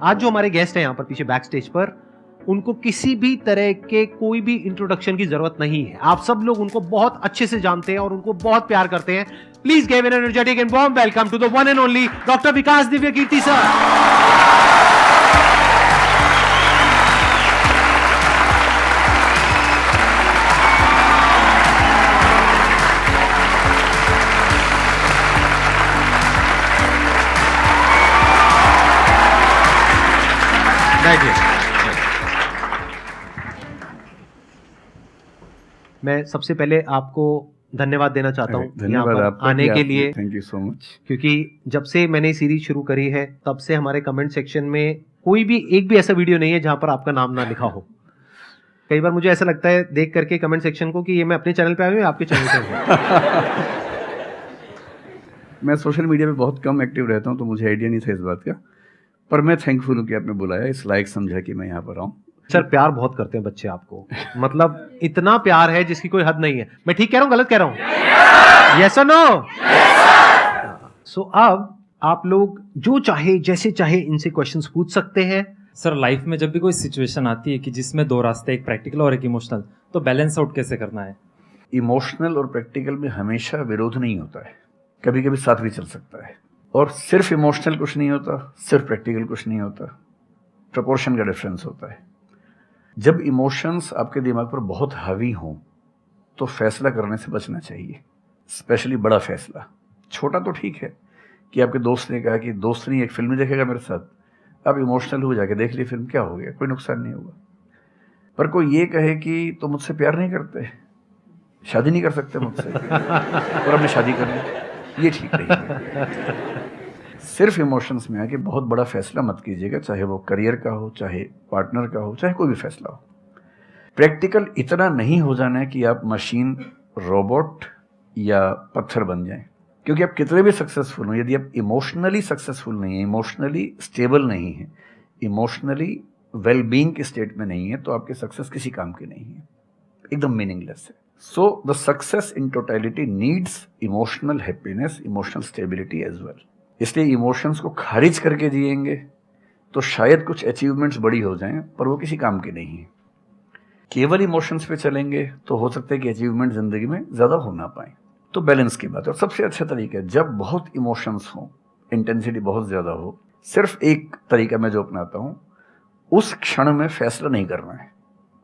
आज जो हमारे गेस्ट हैं यहाँ पर पीछे बैक स्टेज पर, उनको किसी भी तरह के कोई भी इंट्रोडक्शन की जरूरत नहीं है। आप सब लोग उनको बहुत अच्छे से जानते हैं और उनको बहुत प्यार करते हैं। Please give an energetic and warm welcome to the one and only doctor Vikas Divya Kirti sir. मैं सबसे पहले आपको धन्यवाद देना चाहता हूँ धन्यवाद आपका आने के लिए। Thank you so much. क्योंकि जब से मैंने सीरीज शुरू करी है तब से हमारे कमेंट सेक्शन में कोई भी एक भी ऐसा वीडियो नहीं है जहां पर आपका नाम ना लिखा हो। कई बार मुझे ऐसा लगता है देख करके कमेंट सेक्शन को कि ये मैं अपने चैनल पे आया हूँ या आपके चैनल पे हूँ। मैं सोशल मीडिया पे बहुत कम एक्टिव रहता हूँ तो मुझे आइडिया नहीं था इस बात का, पर मैं थैंकफुल हूँ कि आपने बुलाया, इस लायक समझा कि मैं यहाँ पर आऊँ। सर प्यार बहुत करते हैं बच्चे आपको, मतलब इतना प्यार है जिसकी कोई हद नहीं है। मैं ठीक कह रहा हूँ गलत कह रहा हूँ? यस और नो? सो अब आप लोग जो चाहे जैसे चाहे इनसे क्वेश्चंस पूछ सकते हैं। सर लाइफ में जब भी कोई सिचुएशन आती है कि जिसमें दो रास्ते, एक प्रैक्टिकल और एक इमोशनल, तो बैलेंस आउट कैसे करना है? इमोशनल और प्रैक्टिकल में हमेशा विरोध नहीं होता है, कभी कभी साथ भी चल सकता है। और सिर्फ इमोशनल कुछ नहीं होता, सिर्फ प्रैक्टिकल कुछ नहीं होता, प्रपोर्शन का डिफरेंस होता है। जब इमोशंस आपके दिमाग पर बहुत हावी हों तो फैसला करने से बचना चाहिए, स्पेशली बड़ा फैसला। छोटा तो ठीक है कि आपके दोस्त ने कहा कि दोस्त नहीं एक फिल्म देखेगा मेरे साथ, आप इमोशनल हो जाके देख ली फिल्म, क्या हो गया, कोई नुकसान नहीं होगा। पर कोई ये कहे कि तो मुझसे प्यार नहीं करते, शादी नहीं कर सकते मुझसे और हमने शादी कर ली, ये ठीक नहीं है। सिर्फ इमोशंस में आके बहुत बड़ा फैसला मत कीजिएगा, चाहे वो करियर का हो, चाहे पार्टनर का हो, चाहे कोई भी फैसला हो। प्रैक्टिकल इतना नहीं हो जाना है कि आप मशीन, रोबोट या पत्थर बन जाएं। क्योंकि आप कितने भी सक्सेसफुल हो, यदि आप इमोशनली सक्सेसफुल नहीं है, इमोशनली स्टेबल नहीं है, इमोशनली वेलबींग के स्टेट में नहीं है, तो आपकी सक्सेस किसी काम की नहीं है, एकदम मीनिंगलेस है। So the success in totality needs emotional happiness, emotional stability as well. इसलिए इमोशंस को खारिज करके जिएंगे तो शायद कुछ अचीवमेंट्स बड़ी हो जाएं, पर वो किसी काम की नहीं है। केवल इमोशंस पे चलेंगे तो हो सकता है कि अचीवमेंट जिंदगी में ज़्यादा हो ना पाए। तो बैलेंस की बात है। और सबसे अच्छा तरीका है, जब बहुत इमोशंस हो, इंटेंसिटी बहुत ज़्यादा हो, सिर्फ एक तरीका मैं जो अपनाता हूँ, उस क्षण में फैसला नहीं करना है।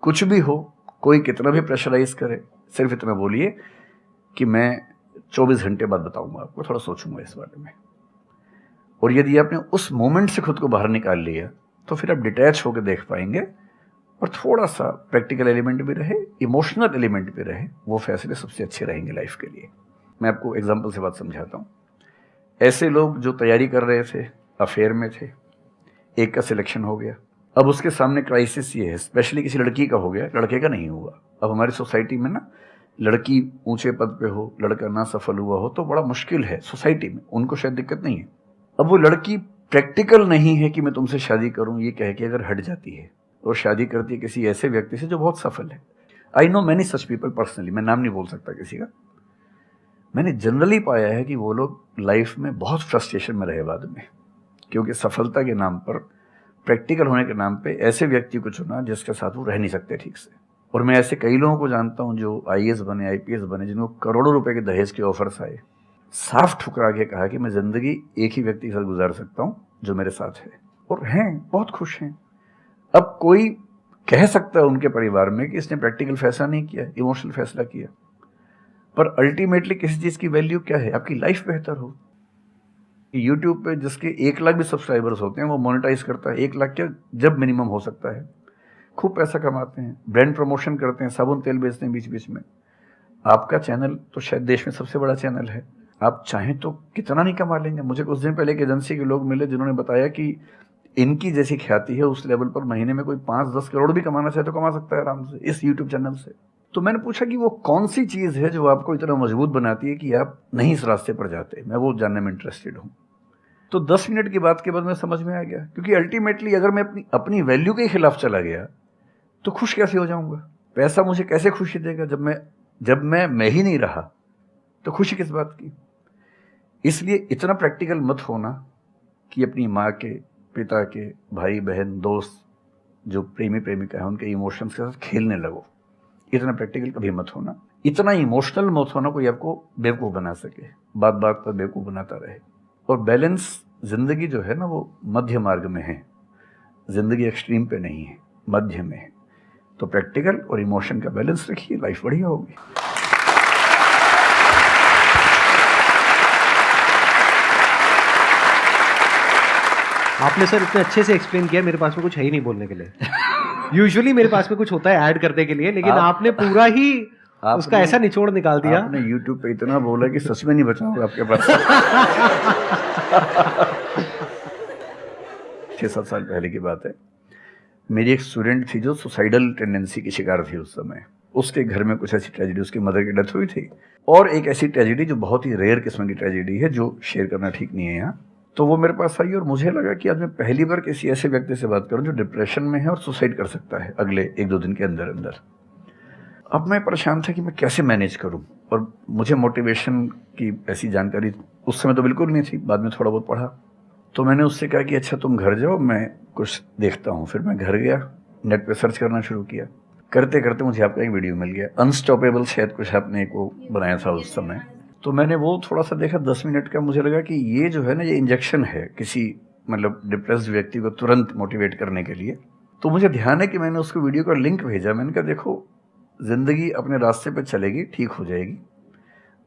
कुछ भी हो, कोई कितना भी प्रेशराइज करे, सिर्फ इतना बोलिए कि मैं 24 घंटे बाद बताऊंगा आपको, थोड़ा सोचूंगा इस बारे में। और यदि आपने उस मोमेंट से खुद को बाहर निकाल लिया तो फिर आप डिटैच होकर देख पाएंगे और थोड़ा सा प्रैक्टिकल एलिमेंट भी रहे, इमोशनल एलिमेंट भी रहे, वो फैसले सबसे अच्छे रहेंगे लाइफ के लिए। मैं आपको एग्जांपल से बात समझाता हूँ। ऐसे लोग जो तैयारी कर रहे थे, अफेयर में थे, एक का सिलेक्शन हो गया, अब उसके सामने क्राइसिस ये है, स्पेशली किसी लड़की का हो गया, लड़के का नहीं हुआ। अब हमारी सोसाइटी में ना, लड़की ऊंचे पद पे हो, लड़का ना सफल हुआ हो तो बड़ा मुश्किल है सोसाइटी में, उनको शायद दिक्कत नहीं है। अब वो लड़की प्रैक्टिकल नहीं है कि मैं तुमसे शादी करूं, ये कह के अगर हट जाती है और शादी करती है किसी ऐसे व्यक्ति से जो बहुत सफल है। I know many such people personally, मैं नाम नहीं बोल सकता किसी का। मैंने जनरली पाया है कि वो लोग लाइफ में बहुत फ्रस्ट्रेशन में रहे बाद में, क्योंकि सफलता के नाम पर, प्रैक्टिकल होने के नाम पे ऐसे व्यक्ति को चुना जिसके साथ वो रह नहीं सकते ठीक से। और मैं ऐसे कई लोगों को जानता हूँ जो IAS बने, IPS बने, जिनको करोड़ों रुपए के दहेज के ऑफर्स आए, साफ ठुकरा के कहा कि मैं जिंदगी एक ही व्यक्ति के साथ गुजार सकता हूं जो मेरे साथ है, और हैं, बहुत खुश हैं। अब कोई कह सकता है उनके परिवार में कि इसने प्रैक्टिकल फैसला नहीं किया, इमोशनल फैसला किया, पर अल्टीमेटली किसी चीज की वैल्यू क्या है? आपकी लाइफ बेहतर हो। यूट्यूब पे जिसके 1 लाख भी सब्सक्राइबर्स होते हैं वो मोनेटाइज करता है, 1 लाख क्या जब मिनिमम हो सकता है, खूब पैसा कमाते हैं, ब्रांड प्रमोशन करते हैं, साबुन तेल बेचते हैं बीच बीच में। आपका चैनल तो शायद देश में सबसे बड़ा चैनल है, आप चाहें तो कितना नहीं कमा लेंगे। मुझे कुछ दिन पहले एक एजेंसी के लोग मिले जिन्होंने बताया कि इनकी जैसी ख्याति है उस लेवल पर महीने में कोई 5-10 करोड़ भी कमाना चाहे तो कमा सकता है आराम से इस यूट्यूब चैनल से। तो मैंने पूछा कि वो कौन सी चीज़ है जो आपको इतना मजबूत बनाती है कि आप नहीं इस रास्ते पर जाते। मैं वो जानने में इंटरेस्टेड हूँ। तो 10 मिनट की बात के बाद मैं समझ में आ गया, क्योंकि अल्टीमेटली अगर मैं अपनी वैल्यू के खिलाफ चला गया तो खुश कैसे हो जाऊंगा? पैसा मुझे कैसे खुशी देगा जब मैं ही नहीं रहा, तो खुशी किस बात की? इसलिए इतना प्रैक्टिकल मत होना कि अपनी माँ के, पिता के, भाई बहन, दोस्त, जो प्रेमी प्रेमिका है, उनके इमोशंस के साथ खेलने लगो। इतना प्रैक्टिकल कभी मत होना, इतना इमोशनल मत होना कोई आपको बेवकूफ़ बना सके, बात बात पर बेवकूफ़ बनाता रहे। और बैलेंस जिंदगी जो है ना, वो मध्य मार्ग में है, जिंदगी एक्सट्रीम पे नहीं है, मध्य में है। तो प्रैक्टिकल और इमोशन का बैलेंस रखिए, लाइफ बढ़िया होगी। आपने सर इतने अच्छे से एक्सप्लेन किया, मेरे पास में कुछ है ही नहीं बोलने के लिए। यूजुअली मेरे पास में कुछ होता है ऐड करने के लिए, लेकिन आपने पूरा ही उसका ऐसा निचोड़ निकाल दिया। आपने YouTube पे इतना बोला कि सच में नहीं बचा होगा आपके पास। 6-7 साल पहले की बात है, मेरी एक स्टूडेंट थी जो सुसाइडल टेंडेंसी की शिकार थी उस समय। उसके घर में कुछ ऐसी ट्रेजेडी, उसकी मदर की डेथ हुई थी, और एक ऐसी ट्रेजेडी जो बहुत ही रेयर किस्म की ट्रेजेडी है, जो शेयर करना ठीक नहीं है यहाँ। तो वो मेरे पास आई और मुझे लगा कि आज मैं पहली बार किसी ऐसे व्यक्ति से बात करूं जो डिप्रेशन में है और सुसाइड कर सकता है अगले 1-2 दिन के अंदर अंदर। अब मैं परेशान था कि मैं कैसे मैनेज करूं, और मुझे मोटिवेशन की ऐसी जानकारी उस समय तो बिल्कुल नहीं थी, बाद में थोड़ा बहुत पढ़ा। तो मैंने उससे कहा कि अच्छा तुम घर जाओ, मैं कुछ देखता हूँ। फिर मैं घर गया, नेट पे सर्च करना शुरू किया। करते करते मुझे आपका एक वीडियो मिल गया, अनस्टॉपेबल, शायद कुछ आपने एक वो बनाया था उस समय। तो मैंने वो थोड़ा सा देखा, 10 मिनट का। मुझे लगा कि ये जो है ना, ये इंजेक्शन है किसी मतलब डिप्रेस्ड व्यक्ति को तुरंत मोटिवेट करने के लिए। तो मुझे ध्यान है कि मैंने उसको वीडियो का लिंक भेजा। मैंने कहा देखो, जिंदगी अपने रास्ते पे चलेगी, ठीक हो जाएगी।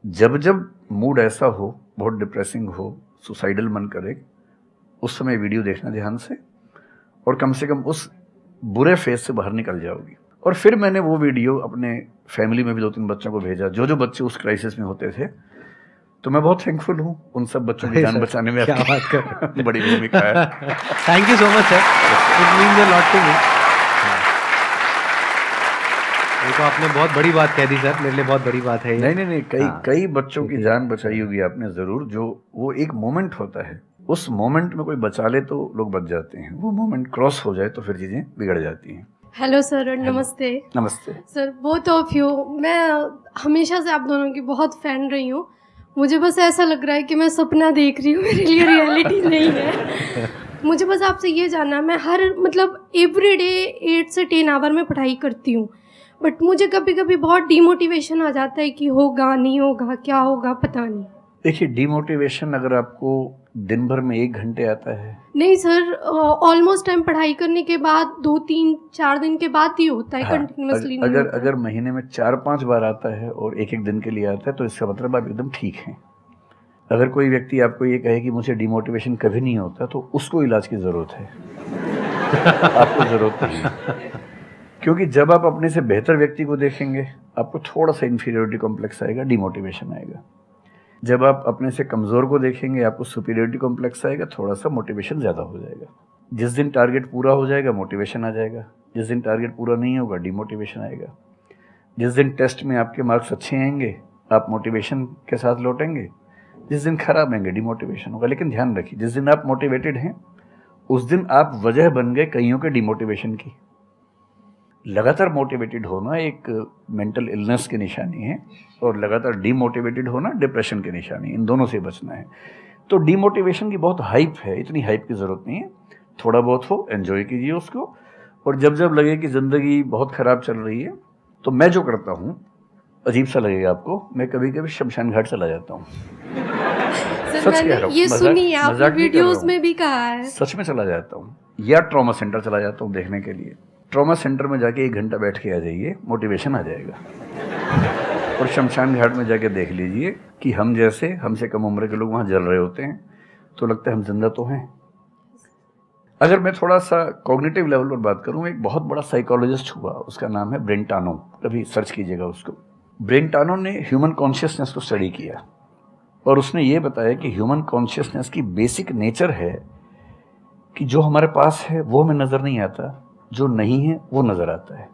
जब जब मूड ऐसा हो, बहुत डिप्रेसिंग हो, सुसाइडल मन करे, उस समय वीडियो देखना ध्यान से, और कम से कम उस बुरे फेज से बाहर निकल जाओगी। और फिर मैंने वो वीडियो अपने फैमिली में भी 2-3 बच्चों को भेजा, जो बच्चे उस क्राइसिस में होते थे। तो मैं बहुत थैंकफुल हूँ उन सब बच्चों की जान बचाने में, क्या बात कर बड़ी भूमिका है। Thank you so much sir, it means a lot to me. ये तो आपने बहुत बड़ी बात कह दी सर, मेरे लिए बहुत बड़ी बात है ये। नहीं, कई बच्चों की जान बचाई होगी आपने जरूर। जो वो एक मोमेंट होता है, उस मोमेंट में कोई बचा ले तो लोग बच जाते हैं, वो मोमेंट क्रॉस हो जाए तो फिर चीजें बिगड़ जाती हैं। हेलो सर, नमस्ते। नमस्ते सर, बोथ ऑफ यू, मैं हमेशा से आप दोनों की बहुत फ़ैन रही हूँ। मुझे बस ऐसा लग रहा है कि मैं सपना देख रही हूँ, मेरे लिए रियलिटी नहीं है। मुझे बस आपसे ये जानना, मैं हर मतलब एवरी डे 8 से 10 आवर में पढ़ाई करती हूँ, बट मुझे कभी कभी बहुत डिमोटिवेशन आ जाता है कि होगा नहीं होगा, क्या होगा पता नहीं। देखिए, डिमोटिवेशन अगर आपको दिन भर में 1 घंटे आता है। नहीं सर, ऑलमोस्ट टाइम पढ़ाई करने के बाद 2-3-4 दिन के बाद ही होता है, कंटिन्यूअसली नहीं होता। अगर महीने में 4-5 बार आता है और 1-1 दिन के लिए आता है, तो इसका मतलब आप एकदम ठीक हैं। अगर कोई व्यक्ति आपको ये कहे कि मुझे डिमोटिवेशन कभी नहीं होता, तो उसको इलाज की ज़रूरत है। आपको ज़रूरत नहीं है, क्योंकि जब आप अपने से बेहतर व्यक्ति को देखेंगे, आपको थोड़ा सा इन्फीरियरिटी कॉम्प्लेक्स आएगा, डिमोटिवेशन आएगा। जब आप अपने से कमज़ोर को देखेंगे, आपको सुपीरियरिटी कॉम्प्लेक्स आएगा, थोड़ा सा मोटिवेशन ज़्यादा हो जाएगा। जिस दिन टारगेट पूरा हो जाएगा, मोटिवेशन आ जाएगा। जिस दिन टारगेट पूरा नहीं होगा, डिमोटिवेशन आएगा। जिस दिन टेस्ट में आपके मार्क्स अच्छे आएंगे, आप मोटिवेशन के साथ लौटेंगे। जिस दिन खराब आएंगे, डिमोटिवेशन होगा। लेकिन ध्यान रखिए, जिस दिन आप मोटिवेटेड हैं, उस दिन आप वजह बन गए कईयों के डिमोटिवेशन की। लगातार मोटिवेटेड होना एक मेंटल इलनेस की निशानी है, और लगातार डीमोटिवेटेड होना डिप्रेशन की निशानी है। इन दोनों से बचना है। तो डीमोटिवेशन की बहुत हाइप है, इतनी हाइप की ज़रूरत नहीं है। थोड़ा बहुत हो, एंजॉय कीजिए उसको। और जब जब लगे कि ज़िंदगी बहुत ख़राब चल रही है, तो मैं जो करता हूँ, अजीब सा लगेगा आपको, मैं कभी कभी शमशान घाट चला जाता हूँ। सच कह रहा हूँ, ये सुनी है आपने वीडियोस में भी कहा है। सच में चला जाता हूँ, या ट्रॉमा सेंटर चला जाता हूँ देखने के लिए। ट्रॉमा सेंटर में जाके 1 घंटा बैठ के आ जाइए, मोटिवेशन आ जाएगा। और शमशान घाट में जाके देख लीजिए कि हम जैसे हमसे कम उम्र के लोग वहाँ जल रहे होते हैं, तो लगता है हम जिंदा तो हैं। अगर मैं थोड़ा सा कॉग्निटिव लेवल पर बात करूँ, एक बहुत बड़ा साइकोलॉजिस्ट हुआ, उसका नाम है ब्रेंटानो, कभी सर्च कीजिएगा उसको। ब्रेंटानो ने ह्यूमन कॉन्शियसनेस को स्टडी किया, और उसने ये बताया कि ह्यूमन कॉन्शियसनेस की बेसिक नेचर है कि जो हमारे पास है वो हमें नज़र नहीं आता, जो नहीं है वो नज़र आता है।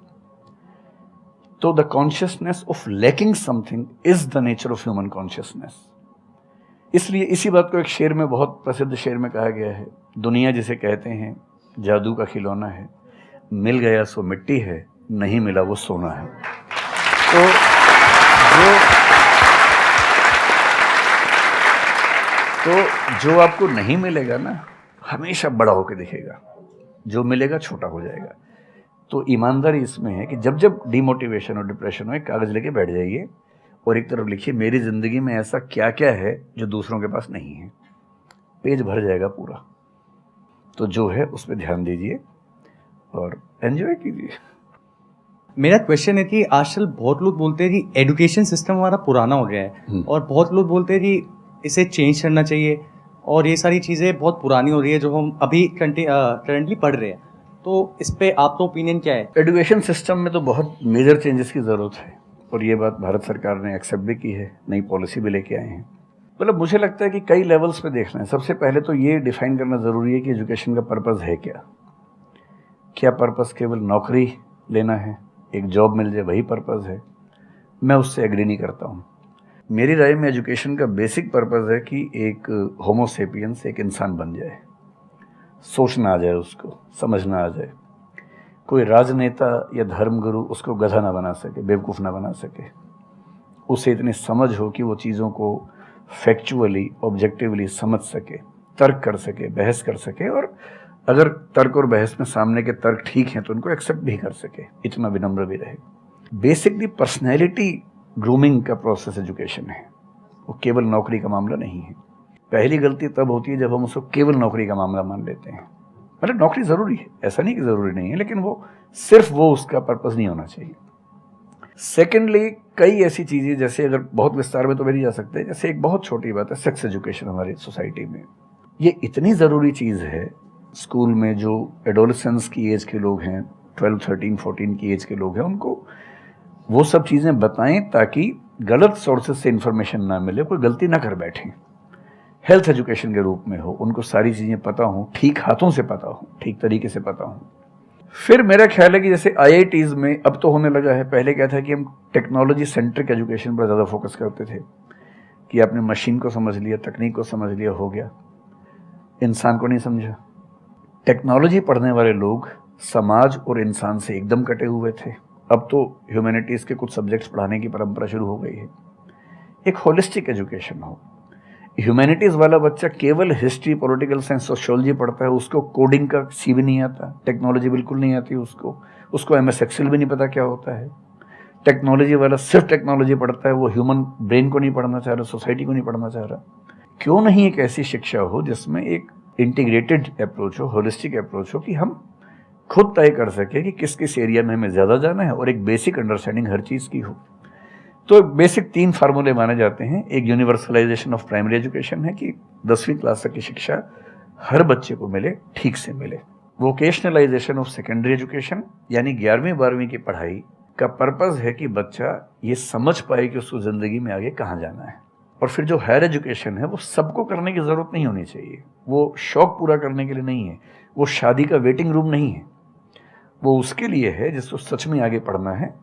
तो the consciousness of lacking something is the nature of human consciousness. इसलिए इसी बात को एक शेर में, बहुत प्रसिद्ध शेर में कहा गया है, दुनिया जिसे कहते हैं जादू का खिलौना है, मिल गया सो मिट्टी है, नहीं मिला वो सोना है। तो जो आपको नहीं मिलेगा ना, हमेशा बड़ा होकर दिखेगा, जो मिलेगा छोटा हो जाएगा। तो ईमानदारी इसमें है कि जब जब डिमोटिवेशन और डिप्रेशन हो, एक कागज़ लेके बैठ जाइए और एक तरफ लिखिए मेरी ज़िंदगी में ऐसा क्या क्या है जो दूसरों के पास नहीं है। पेज भर जाएगा पूरा। तो जो है उस पर ध्यान दीजिए और एंजॉय कीजिए। मेरा क्वेश्चन है कि आजकल बहुत लोग बोलते हैं कि एजुकेशन सिस्टम हमारा पुराना हो गया है और बहुत लोग बोलते हैं कि इसे चेंज करना चाहिए और ये सारी चीज़ें बहुत पुरानी हो रही है जो हम अभी करंटली पढ़ रहे हैं। तो इस पे आपका ओपिनियन क्या है? एजुकेशन सिस्टम में तो बहुत मेजर चेंजेस की ज़रूरत है और ये बात भारत सरकार ने एक्सेप्ट भी की है, नई पॉलिसी भी लेके आए हैं। मतलब मुझे लगता है कि कई लेवल्स पे देखना है। सबसे पहले तो ये डिफाइन करना ज़रूरी है कि एजुकेशन का पर्पज़ है क्या। क्या पर्पज़ केवल नौकरी लेना है, एक जॉब मिल जाए वही पर्पज़ है? मैं उससे एग्री नहीं करता हूँ। मेरी राय में एजुकेशन का बेसिक पर्पज़ है कि एक होमो सेपियंस एक इंसान बन जाए, सोचना आ जाए, उसको समझना आ जाए। कोई राजनेता या धर्मगुरु उसको गधा ना बना सके, बेवकूफ़ ना बना सके। उसे इतनी समझ हो कि वो चीज़ों को फैक्चुअली ऑब्जेक्टिवली समझ सके, तर्क कर सके, बहस कर सके और अगर तर्क और बहस में सामने के तर्क ठीक हैं तो उनको एक्सेप्ट भी कर सके, इतना विनम्र भी रहे। बेसिकली पर्सनैलिटी ग्रूमिंग का प्रोसेस एजुकेशन है, वो केवल नौकरी का मामला नहीं है। पहली गलती तब होती है जब हम उसको केवल नौकरी का मामला मान लेते हैं। मतलब नौकरी ज़रूरी है, ऐसा नहीं कि ज़रूरी नहीं है, लेकिन वो सिर्फ वो उसका पर्पज़ नहीं होना चाहिए। सेकेंडली कई ऐसी चीज़ें, जैसे अगर बहुत विस्तार में तो भी नहीं जा सकते, जैसे एक बहुत छोटी बात है सेक्स एजुकेशन हमारी सोसाइटी में। ये इतनी ज़रूरी चीज़ है। स्कूल में जो एडोलेसेंस की एज के लोग हैं, 12, 13, 14 की एज के लोग हैं, उनको वो सब चीज़ें बताएं ताकि गलत सोर्सेज से इन्फॉर्मेशन ना मिले, कोई गलती ना कर बैठें। हेल्थ एजुकेशन के रूप में हो, उनको सारी चीज़ें पता हों, ठीक हाथों से पता हो, ठीक तरीके से पता हो। फिर मेरा ख्याल है कि जैसे IITs में अब तो होने लगा है, पहले क्या था कि हम टेक्नोलॉजी सेंट्रिक एजुकेशन पर ज़्यादा फोकस करते थे कि आपने मशीन को समझ लिया, तकनीक को समझ लिया, हो गया, इंसान को नहीं समझा। टेक्नोलॉजी पढ़ने वाले लोग समाज और इंसान से एकदम कटे हुए थे। अब तो ह्यूमैनिटीज़ के कुछ सब्जेक्ट्स पढ़ाने की परंपरा शुरू हो गई है। एक होलिस्टिक एजुकेशन हो। ह्यूमैनिटीज़ वाला बच्चा केवल हिस्ट्री, पॉलिटिकल साइंस, सोशियोलॉजी पढ़ता है, उसको कोडिंग का सी भी नहीं आता, टेक्नोलॉजी बिल्कुल नहीं आती उसको MS एक्सेल भी नहीं पता क्या होता है। टेक्नोलॉजी वाला सिर्फ टेक्नोलॉजी पढ़ता है, वो ह्यूमन ब्रेन को नहीं पढ़ना चाह रहा, सोसाइटी को नहीं पढ़ना चाह रहा। क्यों नहीं एक ऐसी शिक्षा हो जिसमें एक इंटीग्रेटेड अप्रोच हो, होलिस्टिक अप्रोच हो, कि हम खुद तय कर सके कि किस किस एरिया में हमें ज़्यादा जाना है और एक बेसिक अंडरस्टैंडिंग हर चीज़ की हो। तो बेसिक 3 फार्मूले माने जाते हैं। एक यूनिवर्सलाइजेशन ऑफ प्राइमरी एजुकेशन है कि 10वीं क्लास तक की शिक्षा हर बच्चे को मिले, ठीक से मिले। वोकेशनलाइजेशन ऑफ सेकेंडरी एजुकेशन, यानी 11वीं 12वीं की पढ़ाई का पर्पज़ है कि बच्चा ये समझ पाए कि उसको ज़िंदगी में आगे कहाँ जाना है। और फिर जो हायर एजुकेशन है वो सबको करने की ज़रूरत नहीं होनी चाहिए, वो शौक पूरा करने के लिए नहीं है, वो शादी का वेटिंग रूम नहीं है, वो उसके लिए है जिसको सच में आगे पढ़ना है,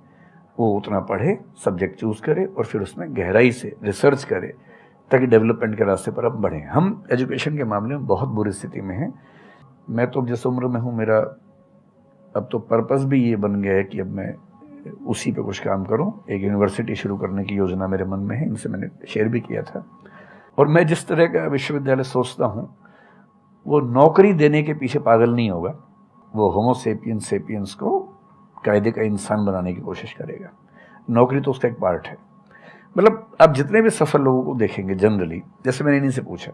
वो उतना पढ़े, सब्जेक्ट चूज़ करे और फिर उसमें गहराई से रिसर्च करे ताकि डेवलपमेंट के रास्ते पर अब बढ़ें। हम एजुकेशन के मामले में बहुत बुरी स्थिति में हैं। मैं तो जिस उम्र में हूँ, मेरा अब तो पर्पज़ भी ये बन गया है कि अब मैं उसी पे कुछ काम करूं। एक यूनिवर्सिटी शुरू करने की योजना मेरे मन में है, इनसे मैंने शेयर भी किया था। और मैं जिस तरह का विश्वविद्यालय सोचता हूं वो नौकरी देने के पीछे पागल नहीं होगा, वो होमो सेपियंस को कायदे का इंसान बनाने की कोशिश करेगा। नौकरी तो उसका एक पार्ट है। मतलब आप जितने भी सफल लोगों को देखेंगे जनरली, जैसे मैंने इन्हीं से पूछा,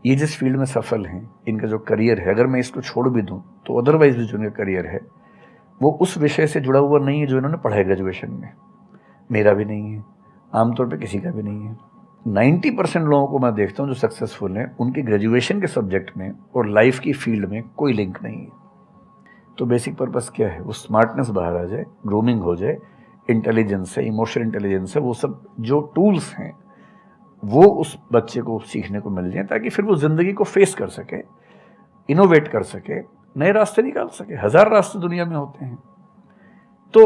ये जिस फील्ड में सफल हैं, इनका जो करियर है, अगर मैं इसको छोड़ भी दूँ तो अदरवाइज भी जो इनका करियर है वो उस विषय से जुड़ा हुआ नहीं है जो इन्होंने पढ़ा है ग्रेजुएशन में। मेरा भी नहीं है, आमतौर पे किसी का भी नहीं है। 90% लोगों को मैं देखता हूँ जो सक्सेसफुल हैं, उनके ग्रेजुएशन के सब्जेक्ट में और लाइफ की फील्ड में कोई लिंक नहीं है। तो बेसिक पर्पस क्या है? वो स्मार्टनेस बाहर आ जाए, ग्रूमिंग हो जाए, इंटेलिजेंस है, इमोशनल इंटेलिजेंस है, वो सब जो टूल्स हैं वो उस बच्चे को सीखने को मिल जाए ताकि फिर वो ज़िंदगी को फेस कर सके, इनोवेट कर सके, नए रास्ते निकाल सके। 1000 रास्ते दुनिया में होते हैं। तो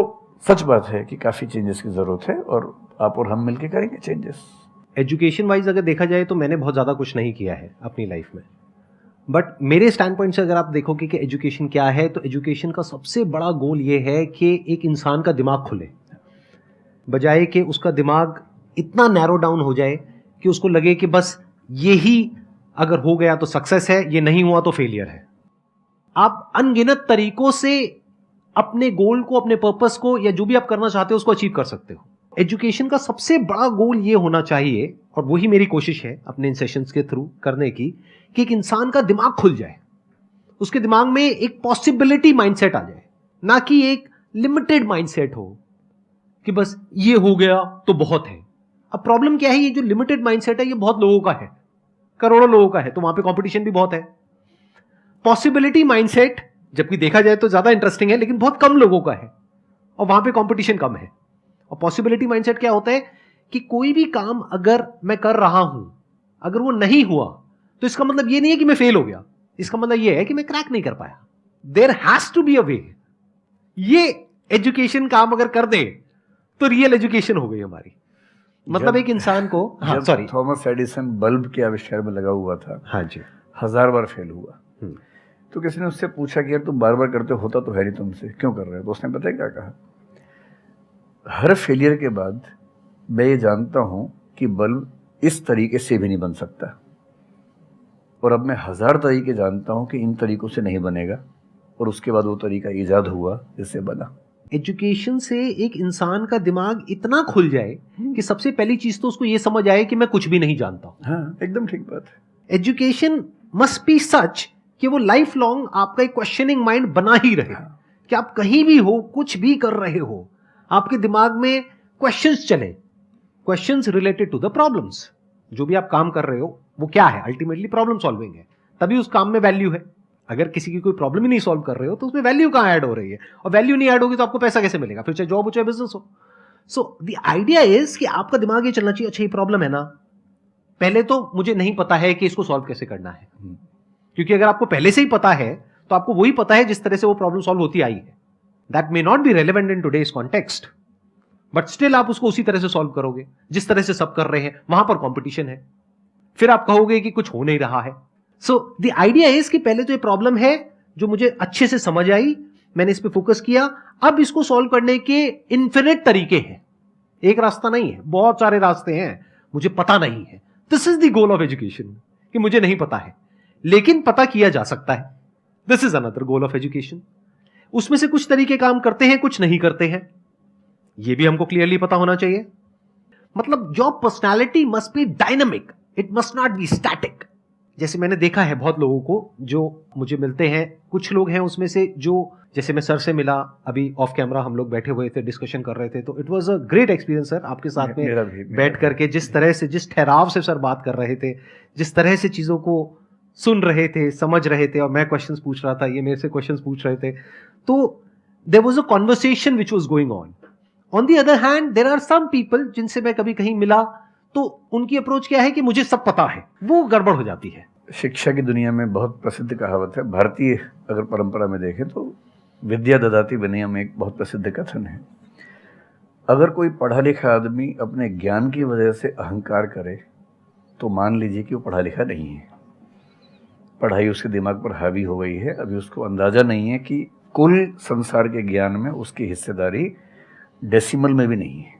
सच बात है कि काफ़ी चेंजेस की ज़रूरत है और आप और हम मिलके करेंगे चेंजेस। एजुकेशन वाइज अगर देखा जाए तो मैंने बहुत ज़्यादा कुछ नहीं किया है अपनी लाइफ में, बट मेरे स्टैंड पॉइंट से अगर आप देखोगे कि एजुकेशन क्या है, तो एजुकेशन का सबसे बड़ा गोल ये है कि एक इंसान का दिमाग खुले, बजाय कि उसका दिमाग इतना नैरो डाउन हो जाए कि उसको लगे कि बस यही अगर हो गया तो सक्सेस है, ये नहीं हुआ तो फेलियर है। आप अनगिनत तरीकों से अपने गोल को, अपने पर्पस को, या जो भी आप करना चाहते हो उसको अचीव कर सकते हो। एजुकेशन का सबसे बड़ा गोल ये होना चाहिए, और वही मेरी कोशिश है अपने इन सेशंस के थ्रू करने की, कि एक इंसान का दिमाग खुल जाए, उसके दिमाग में एक पॉसिबिलिटी माइंडसेट आ जाए, ना कि एक लिमिटेड माइंडसेट हो कि बस ये हो गया तो बहुत है। अब प्रॉब्लम क्या है, ये जो लिमिटेड माइंडसेट है ये बहुत लोगों का है, करोड़ों लोगों का है, तो वहां पे कंपटीशन भी बहुत है। पॉसिबिलिटी माइंडसेट जबकि देखा जाए तो ज्यादा इंटरेस्टिंग है, लेकिन बहुत कम लोगों का है और वहां पे कंपटीशन कम है। और पॉसिबिलिटी माइंडसेट क्या होता है कि कोई भी काम अगर मैं कर रहा हूं, अगर वो नहीं हुआ तो इसका मतलब ये नहीं है कि मैं फेल हो गया, इसका मतलब ये है कि मैं क्रैक नहीं कर पाया। There has to be a way. ये एजुकेशन काम अगर कर दे तो रियल एजुकेशन हो गई हमारी। मतलब एक इंसान को, हाँ सॉरी, थॉमस एडिसन बल्ब के आविष्कार में लगा हुआ था, हाँ जी, 1000 बार फेल हुआ। तो किसी ने उससे पूछा कि यार तुम बार बार करते होता तो है नहीं तुमसे, क्यों कर रहे हो? तो उसने पता है क्या कहा, हर फेलियर के बाद मैं ये जानता हूं कि बल्ब इस तरीके से भी नहीं बन सकता, और अब मैं 1000 तरीके जानता हूं कि इन तरीकों से नहीं बनेगा, और उसके बाद वो तरीका ईजाद हुआ जिससे बना। एजुकेशन से एक इंसान का दिमाग इतना खुल जाए कि सबसे पहली चीज तो उसको ये समझ आए कि मैं कुछ भी नहीं जानता हूं। हाँ, एकदम ठीक बात है। एजुकेशन मस्ट बी सच कि वो लाइफ लॉन्ग आपका एक क्वेश्चनिंग माइंड बना ही रहे, कि आप कहीं भी हो, कुछ भी कर रहे हो, आपके दिमाग में क्वेश्चंस चले, questions related to the problems. जो भी आप काम कर रहे हो वो क्या है, अल्टीमेटली प्रॉब्लम सॉल्विंग है, तभी उस काम में वैल्यू है। अगर किसी की कोई प्रॉब्लम ही नहीं सॉल्व कर रहे हो तो उसमें वैल्यू कहां ऐड हो रही है, और वैल्यू नहीं ऐड होगी तो आपको पैसा कैसे मिलेगा, फिर चाहे जॉब हो चाहे बिजनेस हो। सो द आइडिया इज कि आपका दिमाग ये चलना चाहिए, अच्छा ये प्रॉब्लम है ना, पहले तो मुझे नहीं पता है कि इसको सॉल्व कैसे करना है, क्योंकि अगर आपको पहले से ही पता है तो आपको वही पता है जिस तरह से वो प्रॉब्लम सॉल्व होती आई है। That may not be relevant in today's context, but still आप उसको उसी तरह से सॉल्व करोगे जिस तरह से सब कर रहे हैं। वहां पर कंपटीशन है, फिर आप कहोगे कि कुछ हो नहीं रहा है। सो द आइडिया इज कि पहले तो ये प्रॉब्लम है जो मुझे अच्छे से समझ आई, मैंने इस पे फोकस किया, अब इसको सॉल्व करने के इन्फिनिट तरीके हैं, एक रास्ता नहीं है, बहुत सारे रास्ते हैं, मुझे पता नहीं है। This is the goal of education, कि मुझे नहीं पता है लेकिन पता किया जा सकता है। This is another goal of education. उसमें से कुछ तरीके काम करते हैं, कुछ नहीं करते हैं, यह भी हमको क्लियरली पता होना चाहिए। मतलब your personality must be dynamic, it must not be static. जैसे मैंने देखा है बहुत लोगों को जो मुझे मिलते हैं, कुछ लोग हैं उसमें से जो, जैसे मैं सर से मिला अभी ऑफ कैमरा, हम लोग बैठे हुए थे, डिस्कशन कर रहे थे, तो it was a great experience sir, आपके साथ में बैठ करके जिस तरह से, जिस ठहराव से सर बात कर रहे थे, जिस तरह से चीजों को सुन रहे थे, समझ रहे थे, और मैं क्वेश्चंस पूछ रहा था, ये मेरे से क्वेश्चंस पूछ रहे थे, तो there was a conversation which was going on. On the other hand there are some people जिनसे मैं कभी कहीं मिला तो उनकी अप्रोच क्या है कि मुझे सब पता है, वो गड़बड़ हो जाती है। शिक्षा की दुनिया में बहुत प्रसिद्ध कहावत है, भारतीय अगर परंपरा में देखें तो विद्या ददाति विनयम में एक बहुत प्रसिद्ध कथन है। अगर कोई पढ़ा लिखा आदमी अपने ज्ञान की वजह से अहंकार करे तो मान लीजिए कि वो पढ़ा लिखा नहीं है, पढ़ाई उसके दिमाग पर हावी हो गई है, अभी उसको अंदाजा नहीं है कि कुल संसार के ज्ञान में उसकी हिस्सेदारी डेसिमल में भी नहीं है।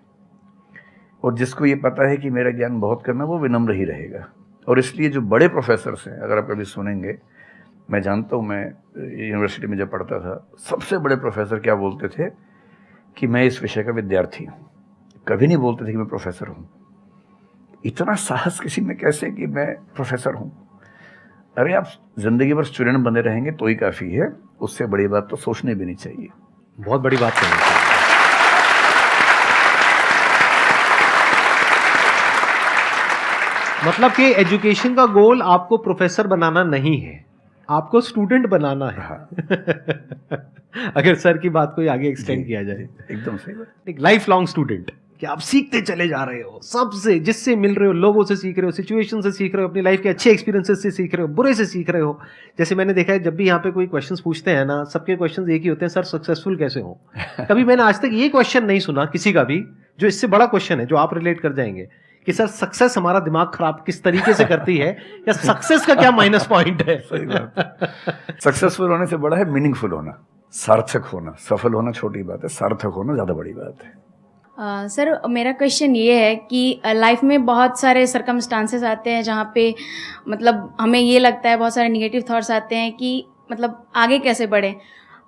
और जिसको ये पता है कि मेरा ज्ञान बहुत कम है वो विनम्र ही रहेगा। और इसलिए जो बड़े प्रोफेसर्स हैं, अगर आप कभी सुनेंगे, मैं जानता हूँ, मैं यूनिवर्सिटी में जब पढ़ता था, सबसे बड़े प्रोफेसर क्या बोलते थे कि मैं इस विषय का विद्यार्थी हूँ, कभी नहीं बोलते थे कि मैं प्रोफेसर हूँ। इतना साहस किसी में कैसे कि मैं प्रोफेसर हूँ? अरे आप जिंदगी भर स्टूडेंट बने रहेंगे तो ही काफ़ी है, उससे बड़ी बात तो सोचने भी नहीं चाहिए। बहुत बड़ी बात कही। मतलब कि एजुकेशन का गोल आपको प्रोफेसर बनाना नहीं है, आपको स्टूडेंट बनाना है। अगर सर की बात को आगे एक्सटेंड किया जाए, एकदम सही बात। एक लाइफ लॉन्ग स्टूडेंट, कि आप सीखते चले जा रहे हो, सबसे, जिससे मिल रहे हो, लोगों से सीख रहे हो, सिचुएशन से सीख रहे हो, अपनी लाइफ के अच्छे एक्सपीरियंसेस से सीख रहे हो, बुरे से सीख रहे हो। जैसे मैंने देखा है, जब भी यहाँ पे कोई क्वेश्चंस पूछते हैं ना, सबके क्वेश्चंस एक ही होते हैं, सर सक्सेसफुल कैसे हो। कभी मैंने आज तक ये क्वेश्चन नहीं सुना किसी का भी जो इससे बड़ा क्वेश्चन है, जो आप रिलेट कर जाएंगे कि सर सक्सेस हमारा दिमाग खराब किस तरीके से करती है, या सक्सेस का क्या माइनस पॉइंट है। सही बात। सक्सेसफुल होने से बड़ा है मीनिंगफुल होना, सार्थक होना। सफल होना छोटी बात है, सार्थक होना ज्यादा बड़ी बात है। सर मेरा क्वेश्चन ये है कि लाइफ में बहुत सारे सर्कमस्टांसेस आते हैं जहाँ पे मतलब हमें ये लगता है, बहुत सारे निगेटिव थॉट्स आते हैं कि मतलब आगे कैसे बढ़ें,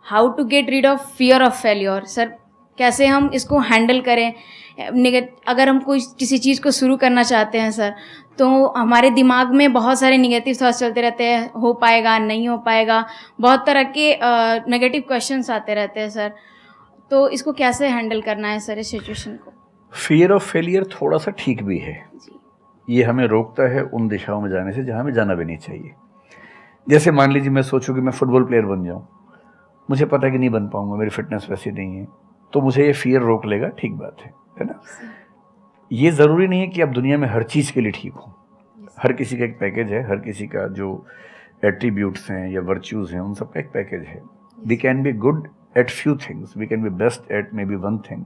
how to get rid of fear of failure. Sir कैसे हम इसको हैंडल करें, अगर हम कोई किसी चीज़ को शुरू करना चाहते हैं सर, तो हमारे दिमाग में बहुत सारे निगेटिव थॉट्स चलते रहते हैं, हो पाएगा नहीं हो पाएगा, बहुत तरह के नेगेटिव क्वेश्चंस आते रहते हैं सर, तो इसको कैसे हैंडल करना है सर इस सिचुएशन को? फियर ऑफ फेलियर थोड़ा सा ठीक भी है जी। ये हमें रोकता है उन दिशाओं में जाने से जहाँ हमें जाना भी नहीं चाहिए। जैसे मान लीजिए मैं सोचूं कि मैं फुटबॉल प्लेयर बन जाऊं, मुझे पता है कि नहीं बन पाऊंगा, मेरी फिटनेस वैसी नहीं है, तो मुझे ये फियर रोक लेगा, ठीक बात है ना। ये ज़रूरी नहीं है कि आप दुनिया में हर चीज़ के लिए ठीक हो। हर किसी का एक पैकेज है, हर किसी का जो एट्रीब्यूट्स हैं या वर्च्यूज़ हैं उन सब का एक पैकेज है। We can be good at few things, we can be best at maybe one thing,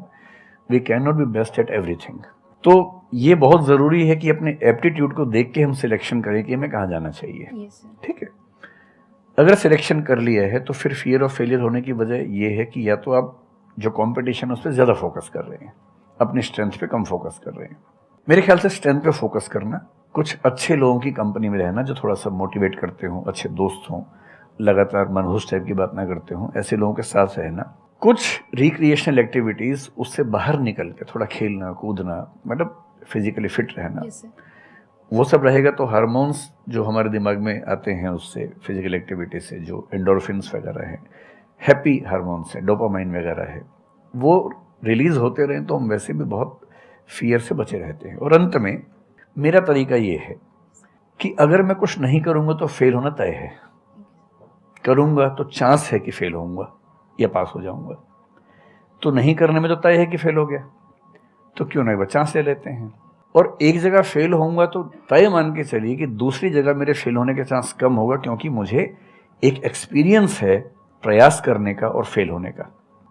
we cannot be best at everything। तो ये बहुत ज़रूरी है कि अपने एप्टीट्यूड को देख के हम सिलेक्शन करें कि हमें कहाँ जाना चाहिए। ठीक है, अगर सिलेक्शन कर लिया है तो फिर फियर ऑफ फेलियर होने की वजह ये है कि या तो आप जो कंपटीशन है उस पर ज़्यादा फोकस कर रहे हैं, अपनी स्ट्रेंथ पे कम फोकस कर रहे हैं। मेरे ख्याल से स्ट्रेंथ पे फोकस करना, कुछ अच्छे लोगों की कंपनी में रहना जो थोड़ा सा मोटिवेट करते हों, अच्छे दोस्त हों, लगातार मनहूस टाइप की बात ना करते हों, ऐसे लोगों के साथ रहना, कुछ रिक्रिएशनल एक्टिविटीज़ उससे बाहर निकल के थोड़ा खेलना कूदना, मतलब फिजिकली फिट रहना, वो सब रहेगा तो हार्मोन्स जो हमारे दिमाग में आते हैं उससे, फिजिकल एक्टिविटी से, जो एंडोर्फिन्स वगैरह हैं, हैप्पी हार्मोन्स हैं, डोपामाइन वगैरह है, वो रिलीज़ होते रहें तो हम वैसे भी बहुत फियर से बचे रहते हैं। और अंत में मेरा तरीका ये है कि अगर मैं कुछ नहीं करूँगा तो फेल होना तय है, करूँगा तो चांस है कि फेल होऊंगा या पास हो जाऊंगा, तो नहीं करने में तो तय है कि फेल हो गया, तो क्यों नहीं चांस ले लेते हैं। और एक जगह फेल होऊंगा तो तय मान के चलिए कि दूसरी जगह मेरे फेल होने के चांस कम होगा, क्योंकि मुझे एक एक्सपीरियंस है प्रयास करने का और फेल होने का,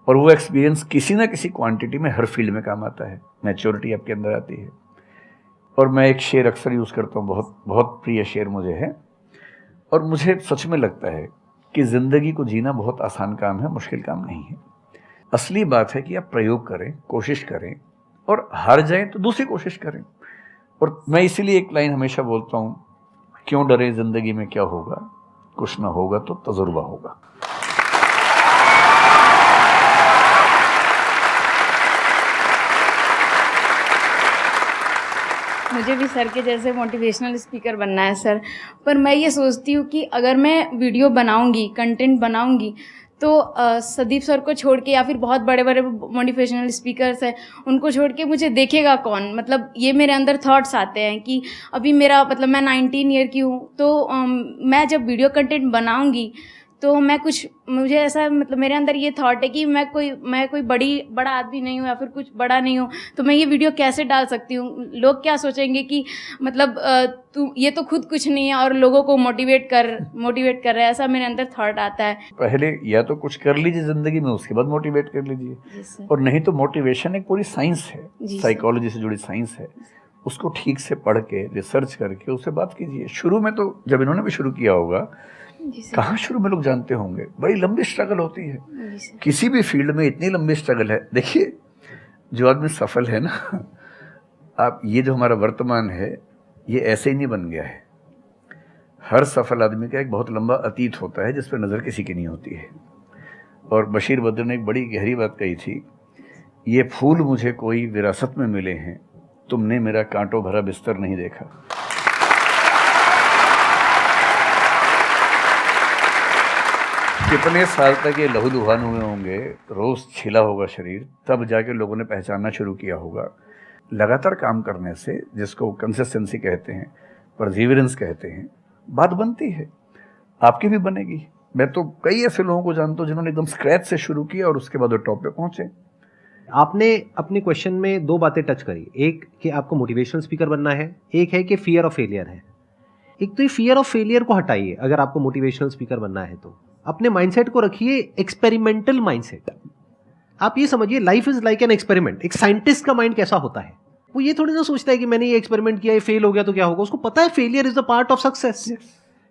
और वो एक्सपीरियंस किसी ना किसी क्वांटिटी में हर फील्ड में काम आता है, मैच्योरिटी आपके अंदर आती है। और मैं एक शेर अक्सर यूज़ करता हूँ, बहुत बहुत प्रिय शेर मुझे है, और मुझे सच में लगता है कि ज़िंदगी को जीना बहुत आसान काम है, मुश्किल काम नहीं है। असली बात है कि आप प्रयोग करें, कोशिश करें, और हार जाएं तो दूसरी कोशिश करें। और मैं इसीलिए एक लाइन हमेशा बोलता हूँ, क्यों डरे ज़िंदगी में क्या होगा, कुछ ना होगा तो तजुर्बा होगा। मुझे भी सर के जैसे मोटिवेशनल स्पीकर बनना है सर, पर मैं ये सोचती हूँ कि अगर मैं वीडियो बनाऊँगी, कंटेंट बनाऊँगी, तो संदीप सर को छोड़ के या फिर बहुत बड़े बड़े मोटिवेशनल स्पीकर्स हैं उनको छोड़ के मुझे देखेगा कौन। मतलब ये मेरे अंदर थॉट्स आते हैं कि अभी मेरा मतलब मैं 19 ईयर की हूँ, तो मैं जब वीडियो कंटेंट बनाऊँगी तो मैं कुछ, मुझे ऐसा मतलब मेरे अंदर ये थॉट है कि मैं कोई बड़ा आदमी नहीं हूँ या फिर कुछ बड़ा नहीं हूँ, तो मैं ये वीडियो कैसे डाल सकती हूँ, लोग क्या सोचेंगे कि मतलब तू ये तो खुद कुछ नहीं है और लोगों को मोटिवेट कर रहा है, ऐसा मेरे अंदर थॉट आता है। पहले या तो कुछ कर लीजिए ज़िंदगी में, उसके बाद मोटिवेट कर लीजिए। और नहीं तो मोटिवेशन एक पूरी साइंस है, साइकोलॉजी से जुड़ी साइंस है, उसको ठीक से पढ़ के रिसर्च करके उससे बात कीजिए। शुरू में तो जब इन्होंने भी शुरू किया होगा, कहाँ शुरू में लोग जानते होंगे, बड़ी लंबी स्ट्रगल होती है, किसी भी फील्ड में इतनी लंबी स्ट्रगल है। देखिए जो आदमी सफल है ना, आप ये जो हमारा वर्तमान है ये ऐसे ही नहीं बन गया है। हर सफल आदमी का एक बहुत लंबा अतीत होता है जिस पर नज़र किसी की नहीं होती है। और बशीर बद्र ने एक बड़ी गहरी बात कही थी, ये फूल मुझे कोई विरासत में मिले हैं, तुमने मेरा कांटों भरा बिस्तर नहीं देखा। कितने साल तक ये लहूलुहान हुए होंगे, रोज़ छिला होगा शरीर, तब जाके लोगों ने पहचानना शुरू किया होगा। लगातार काम करने से, जिसको कंसिस्टेंसी कहते हैं, परसिवियरेंस कहते हैं, बात बनती है, आपकी भी बनेगी। मैं तो कई ऐसे लोगों को जानता हूँ जिन्होंने एकदम स्क्रैच से शुरू किया और उसके बाद वो टॉप पे पहुंचे। आपने अपने क्वेश्चन में दो बातें टच करी, एक कि आपको मोटिवेशनल स्पीकर बनना है, एक है कि फियर ऑफ फेलियर है। एक तो ये फियर ऑफ फेलियर को हटाइए, अगर आपको मोटिवेशनल स्पीकर बनना है तो अपने माइंडसेट को रखिए एक्सपेरिमेंटल माइंडसेट। आप ये समझिए life is like an experiment. एक साइंटिस्ट का माइंड कैसा होता है, वो ये थोड़ी ना सोचता है कि मैंने ये एक्सपेरिमेंट किया, ये फेल हो गया तो क्या होगा। उसको पता है failure is the part of success.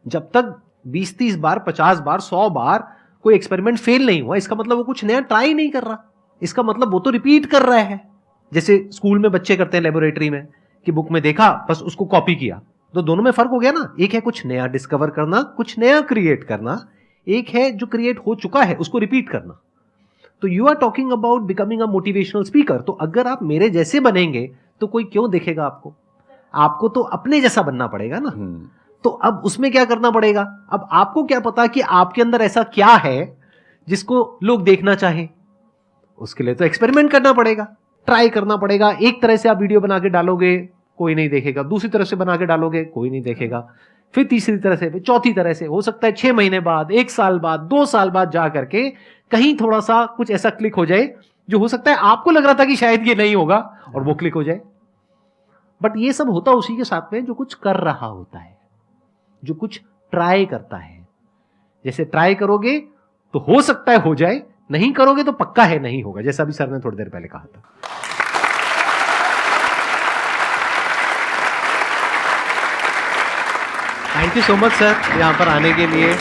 जब तक 20-30 बार, 50 बार, 100 बार कोई एक्सपेरिमेंट फेल नहीं हुआ, इसका मतलब वो कुछ नया ट्राई नहीं कर रहा, इसका मतलब वो तो रिपीट कर रहा है। जैसे स्कूल में बच्चे करते हैं लेबोरेटरी में कि बुक में देखा बस उसको कॉपी किया, तो दोनों में फर्क हो गया ना। एक है कुछ नया डिस्कवर करना, कुछ नया क्रिएट करना, एक है जो क्रिएट हो चुका है उसको रिपीट करना। तो you are talking about becoming a motivational speaker. तो अगर आप मेरे जैसे बनेंगे तो कोई क्यों देखेगा आपको? आपको तो अपने जैसा बनना पड़ेगा ना। तो अब उसमें क्या करना पड़ेगा? अब आपको क्या पता कि आपके अंदर ऐसा क्या है जिसको लोग देखना चाहें? उसके लिए तो एक्सपेरिमेंट करना पड़ेगा, ट्राई करना पड़ेगा। एक तरह से आप वीडियो बना के डालोगे, कोई नहीं देखेगा। दूसरी तरह से बना के डालोगे, कोई नहीं देखेगा। फिर तीसरी तरह से, फिर चौथी तरह से। हो सकता है 6 महीने बाद, 1 साल बाद, 2 साल बाद जा करके कहीं थोड़ा सा कुछ ऐसा क्लिक हो जाए जो हो सकता है आपको लग रहा था कि शायद ये नहीं होगा और वो क्लिक हो जाए। बट ये सब होता उसी के साथ में जो कुछ कर रहा होता है, जो कुछ ट्राई करता है। जैसे ट्राई करोगे तो हो सकता है हो जाए, नहीं करोगे तो पक्का है नहीं होगा, जैसा भी सर ने थोड़ी देर पहले कहा था। Thank you so much sir यहाँ पर आने के लिए।